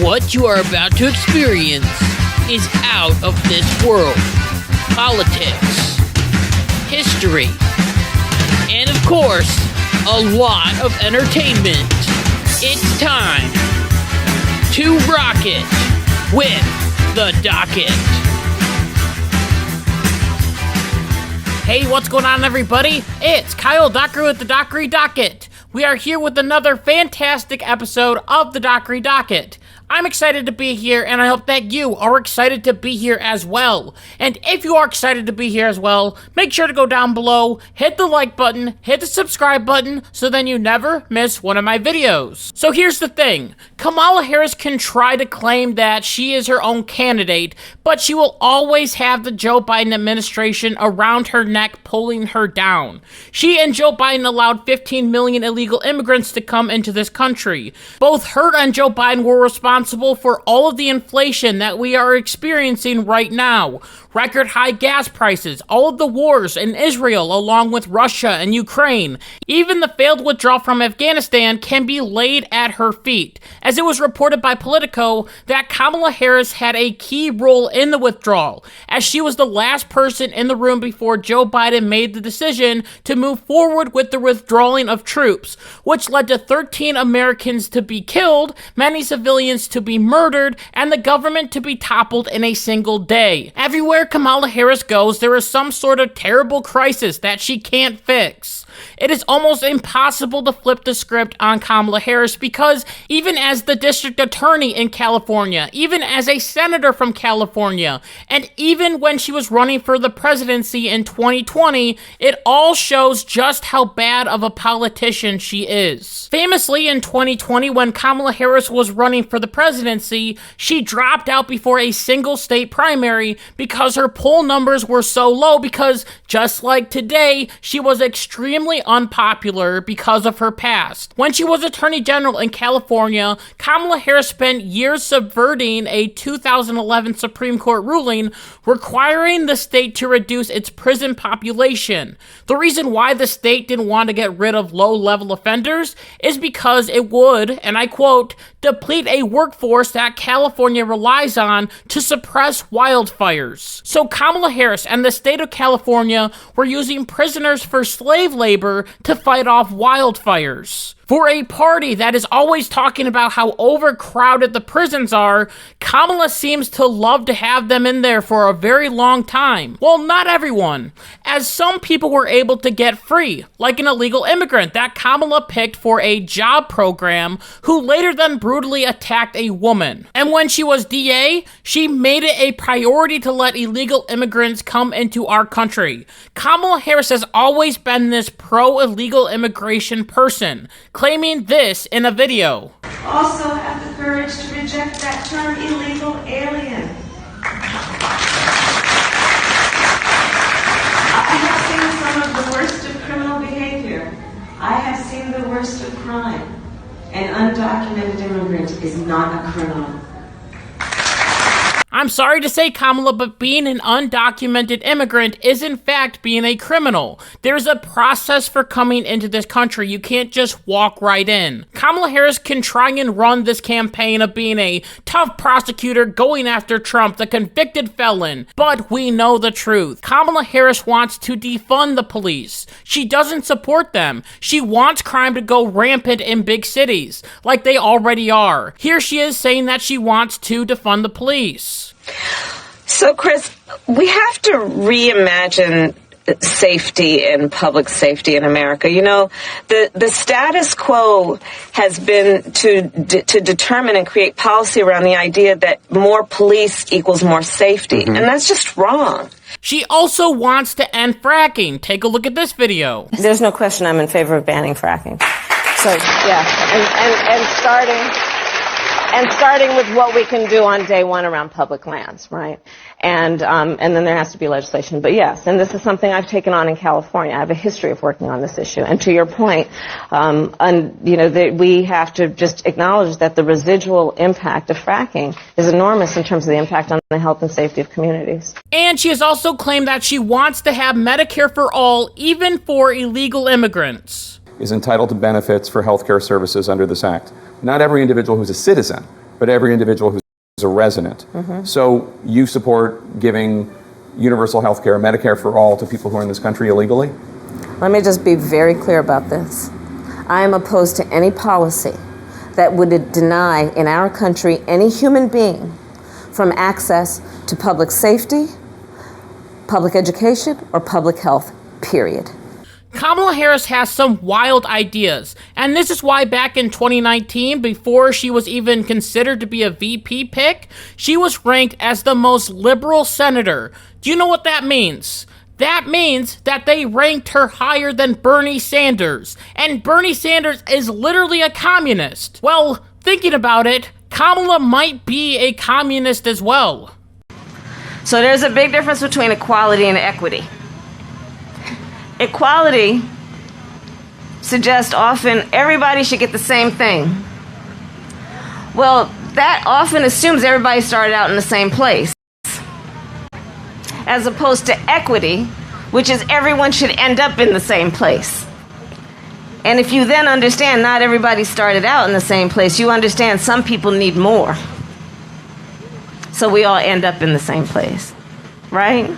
What you are about to experience is out of this world. Politics, history, and of course, a lot of entertainment. It's time to rock it with the Docket. Hey, what's going on, everybody? It's Kyle Dockery with the Dockery Docket. We are here with another fantastic episode of the Dockery Docket. I'm excited to be here, and I hope that you are excited to be here as well. And if you are excited to be here as well, make sure to go down below, hit the like button, hit the subscribe button, so then you never miss one of my videos. So here's the thing. Kamala Harris can try to claim that she is her own candidate, but she will always have the Joe Biden administration around her neck pulling her down. She and Joe Biden allowed 15 million illegal immigrants to come into this country. Both her and Joe Biden were responsible for all of the inflation that we are experiencing right now. Record high gas prices, all of the wars in Israel along with Russia and Ukraine. Even the failed withdrawal from Afghanistan can be laid at her feet, as it was reported by Politico that Kamala Harris had a key role in the withdrawal, as she was the last person in the room before Joe Biden made the decision to move forward with the withdrawing of troops, which led to 13 Americans to be killed, many civilians to be murdered, and the government to be toppled in a single day. Everywhere Kamala Harris goes, there is some sort of terrible crisis that she can't fix. It is almost impossible to flip the script on Kamala Harris because even as the district attorney in California, even as a senator from California, and even when she was running for the presidency in 2020, it all shows just how bad of a politician she is. Famously, in 2020, when Kamala Harris was running for the presidency, she dropped out before a single state primary because her poll numbers were so low because, just like today, she was extremely unpopular because of her past. When she was Attorney General in California, Kamala Harris spent years subverting a 2011 Supreme Court ruling requiring the state to reduce its prison population. The reason why the state didn't want to get rid of low-level offenders is because it would, and I quote, deplete a workforce that California relies on to suppress wildfires. So Kamala Harris and the state of California were using prisoners for slave labor to fight off wildfires. For a party that is always talking about how overcrowded the prisons are, Kamala seems to love to have them in there for a very long time. Well, not everyone, as some people were able to get free, like an illegal immigrant that Kamala picked for a job program who later then brutally attacked a woman. And when she was DA, she made it a priority to let illegal immigrants come into our country. Kamala Harris has always been this pro-illegal immigration person, claiming this in a video. Also have the courage to reject that term illegal alien. I have seen some of the worst of criminal behavior. I have seen the worst of crime. An undocumented immigrant is not a criminal. I'm sorry to say, Kamala, but being an undocumented immigrant is in fact being a criminal. There's a process for coming into this country. You can't just walk right in. Kamala Harris can try and run this campaign of being a tough prosecutor going after Trump, the convicted felon, but we know the truth. Kamala Harris wants to defund the police. She doesn't support them. She wants crime to go rampant in big cities, like they already are. Here she is saying that she wants to defund the police. So, Chris, we have to reimagine safety and public safety in America. You know, the status quo has been to determine and create policy around the idea that more police equals more safety, and that's just wrong. She also wants to end fracking. Take a look at this video. There's no question I'm in favor of banning fracking. So, yeah, and starting with what we can do on day one around public lands, right? And then there has to be legislation. But yes, and this is something I've taken on in California. I have a history of working on this issue. And to your point, we have to just acknowledge that the residual impact of fracking is enormous in terms of the impact on the health and safety of communities. And she has also claimed that she wants to have Medicare for all, even for illegal immigrants. Is entitled to benefits for health care services under this act. Not every individual who's a citizen but every individual who's a resident. So you support giving universal health care, Medicare for all, to people who are in this country illegally? Let me just be very clear about this. I am opposed to any policy that would deny in our country any human being from access to public safety, public education, or public health, period. Kamala Harris has some wild ideas, and this is why back in 2019, before she was even considered to be a VP pick, she was ranked as the most liberal senator. Do you know what that means? That means that they ranked her higher than Bernie Sanders, and Bernie Sanders is literally a communist. Well, thinking about it, Kamala might be a communist as well. So there's a big difference between equality and equity. Equality suggests often everybody should get the same thing. Well, that often assumes everybody started out in the same place. As opposed to equity, which is everyone should end up in the same place. And if you then understand not everybody started out in the same place, you understand some people need more. So we all end up in the same place, right?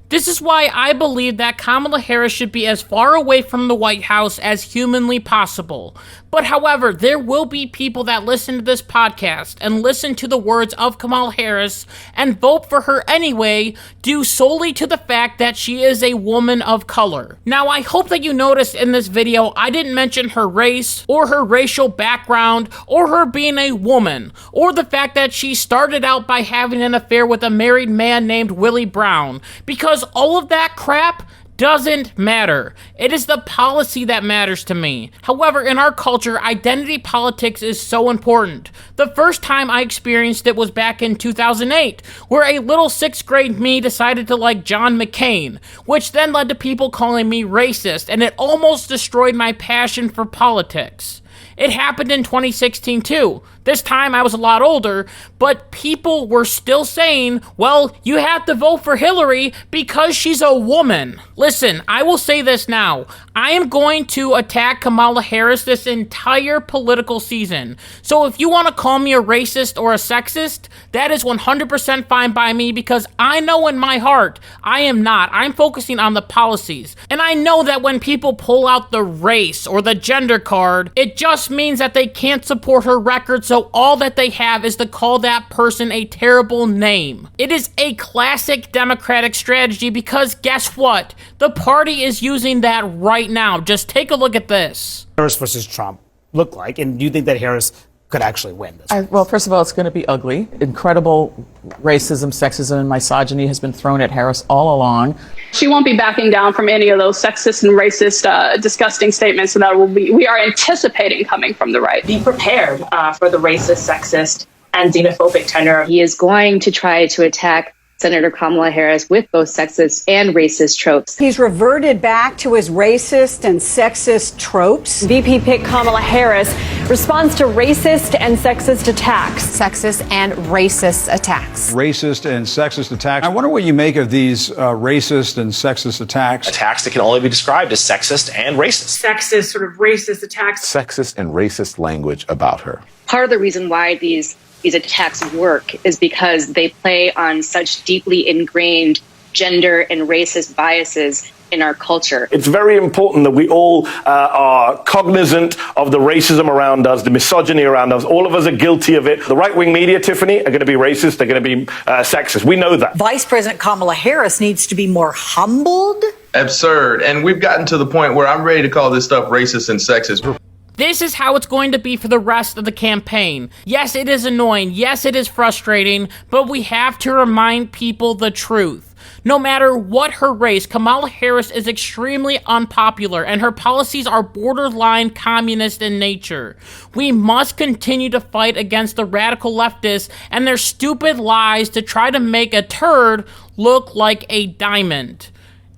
This is why I believe that Kamala Harris should be as far away from the White House as humanly possible. But however, there will be people that listen to this podcast and listen to the words of Kamala Harris and vote for her anyway, due solely to the fact that she is a woman of color. Now, I hope that you noticed in this video, I didn't mention her race, or her racial background, or her being a woman, or the fact that she started out by having an affair with a married man named Willie Brown, because all of that crap doesn't matter. It is the policy that matters to me. However, in our culture, identity politics is so important. The first time I experienced it was back in 2008, where a little 6th grade me decided to like John McCain, which then led to people calling me racist, and it almost destroyed my passion for politics. It happened in 2016 too. This time I was a lot older, but people were still saying, well, you have to vote for Hillary because she's a woman. Listen, I will say this now. I am going to attack Kamala Harris this entire political season. So if you want to call me a racist or a sexist, that is 100% fine by me, because I know in my heart I am not. I'm focusing on the policies. And I know that when people pull out the race or the gender card, it just means that they can't support her record, so all that they have is to call that person a terrible name. It is a classic Democratic strategy, because guess what? The party is using that right now. Just take a look at this. Harris versus Trump look like, and do you think that Harris could actually win this? Well, first of all, it's going to be ugly. Incredible racism, sexism, and misogyny has been thrown at Harris all along. She won't be backing down from any of those sexist and racist, disgusting statements that we are anticipating coming from the right. Be prepared for the racist, sexist, and xenophobic tenor. He is going to try to attack Senator Kamala Harris with both sexist and racist tropes. He's reverted back to his racist and sexist tropes. VP pick Kamala Harris responds to racist and sexist attacks. Sexist and racist attacks. Racist and sexist attacks. I wonder what you make of these racist and sexist attacks. Attacks that can only be described as sexist and racist. Sexist, sort of racist attacks. Sexist and racist language about her. Part of the reason why these attacks work is because they play on such deeply ingrained gender and racist biases in our culture. It's very important that we all are cognizant of the racism around us, the misogyny around us. All of us are guilty of it. The right-wing media, Tiffany, are going to be racist. They're going to be sexist. We know that. Vice President Kamala Harris needs to be more humbled. Absurd. And we've gotten to the point where I'm ready to call this stuff racist and sexist. This is how it's going to be for the rest of the campaign. Yes, it is annoying. Yes, it is frustrating, but we have to remind people the truth. No matter what her race, Kamala Harris is extremely unpopular, and her policies are borderline communist in nature. We must continue to fight against the radical leftists and their stupid lies to try to make a turd look like a diamond.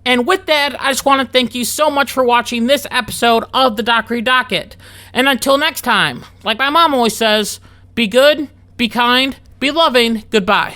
And with that, I just want to thank you so much for watching this episode of the Dockery Docket. And until next time, like my mom always says, be good, be kind, be loving, goodbye.